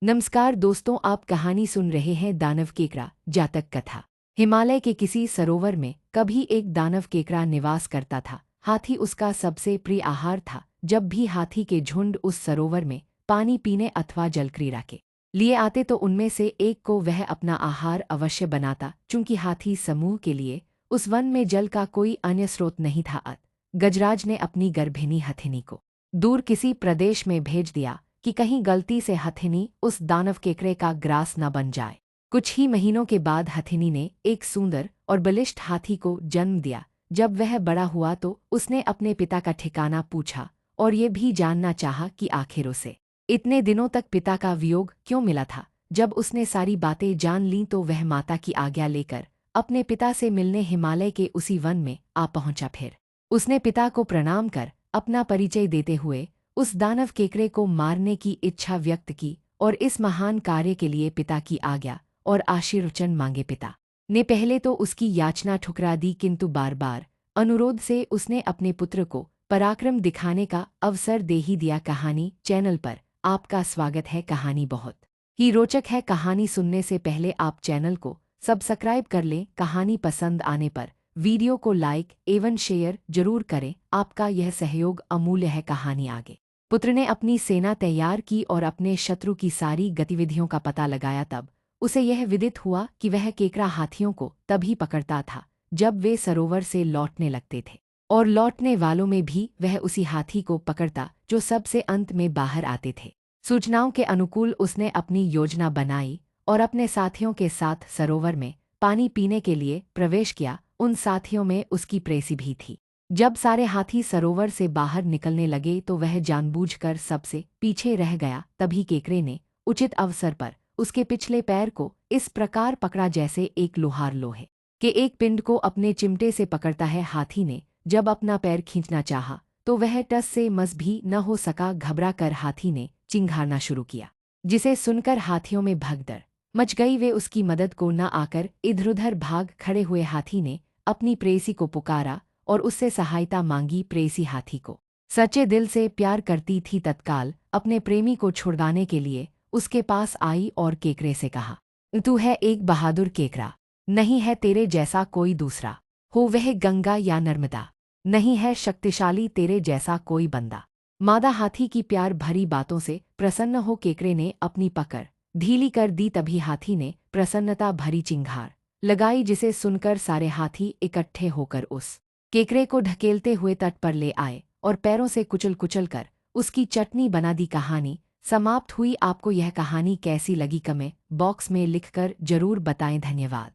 नमस्कार दोस्तों, आप कहानी सुन रहे हैं दानव केकड़ा जातक कथा। हिमालय के किसी सरोवर में कभी एक दानव केकड़ा निवास करता था। हाथी उसका सबसे प्रिय आहार था। जब भी हाथी के झुंड उस सरोवर में पानी पीने अथवा जलक्रीड़ा के लिए आते तो उनमें से एक को वह अपना आहार अवश्य बनाता। चूंकि हाथी समूह के लिए उस वन में जल का कोई अन्य स्रोत नहीं था, गजराज ने अपनी गर्भिणी हथिनी को दूर किसी प्रदेश में भेज दिया कि कहीं गलती से हथिनी उस दानव केकड़े का ग्रास न बन जाए। कुछ ही महीनों के बाद हथिनी ने एक सुंदर और बलिष्ठ हाथी को जन्म दिया। जब वह बड़ा हुआ तो उसने अपने पिता का ठिकाना पूछा और ये भी जानना चाहा कि आखिर उसे इतने दिनों तक पिता का वियोग क्यों मिला था। जब उसने सारी बातें जान लीं तो वह माता की आज्ञा लेकर अपने पिता से मिलने हिमालय के उसी वन में आ पहुंचा। फिर उसने पिता को प्रणाम कर अपना परिचय देते हुए उस दानव केकड़े को मारने की इच्छा व्यक्त की और इस महान कार्य के लिए पिता की आज्ञा और आशीर्वचन मांगे। पिता ने पहले तो उसकी याचना ठुकरा दी, किंतु बार बार अनुरोध से उसने अपने पुत्र को पराक्रम दिखाने का अवसर दे ही दिया। कहानी चैनल पर आपका स्वागत है। कहानी बहुत ही रोचक है। कहानी सुनने से पहले आप चैनल को सब्सक्राइब कर लें। कहानी पसंद आने पर वीडियो को लाइक एवं शेयर जरूर करें, आपका यह सहयोग अमूल्य है। कहानी आगे। पुत्र ने अपनी सेना तैयार की और अपने शत्रु की सारी गतिविधियों का पता लगाया। तब उसे यह विदित हुआ कि वह केकड़ा हाथियों को तभी पकड़ता था जब वे सरोवर से लौटने लगते थे, और लौटने वालों में भी वह उसी हाथी को पकड़ता जो सबसे अंत में बाहर आते थे। सूचनाओं के अनुकूल उसने अपनी योजना बनाई और अपने साथियों के साथ सरोवर में पानी पीने के लिए प्रवेश किया। उन साथियों में उसकी प्रेसी भी थी। जब सारे हाथी सरोवर से बाहर निकलने लगे तो वह जानबूझकर सबसे पीछे रह गया। तभी केकड़े ने उचित अवसर पर उसके पिछले पैर को इस प्रकार पकड़ा जैसे एक लोहार लोहे के एक पिंड को अपने चिमटे से पकड़ता है। हाथी ने जब अपना पैर खींचना चाहा तो वह टस से मस भी न हो सका। घबरा कर हाथी ने चिंघाड़ना शुरू किया, जिसे सुनकर हाथियों में भगदड़ मच गई। वे उसकी मदद को न आकर इधर-उधर भाग खड़े हुए। हाथी ने अपनी प्रेसी को पुकारा और उससे सहायता मांगी। प्रेसी हाथी को सच्चे दिल से प्यार करती थी। तत्काल अपने प्रेमी को छुड़वाने के लिए उसके पास आई और केकड़े से कहा, तू है एक बहादुर केकड़ा, नहीं है तेरे जैसा कोई दूसरा। हो वह गंगा या नर्मदा, नहीं है शक्तिशाली तेरे जैसा कोई बंदा। मादा हाथी की प्यार भरी बातों से प्रसन्न हो केकड़े ने अपनी पकड़ ढीली कर दी। तभी हाथी ने प्रसन्नता भरी चिंघाड़ लगाई, जिसे सुनकर सारे हाथी इकट्ठे होकर उस केकड़े को ढकेलते हुए तट पर ले आए और पैरों से कुचल कुचल कर उसकी चटनी बना दी। कहानी समाप्त हुई। आपको यह कहानी कैसी लगी कमेंट बॉक्स में लिखकर जरूर बताएं। धन्यवाद।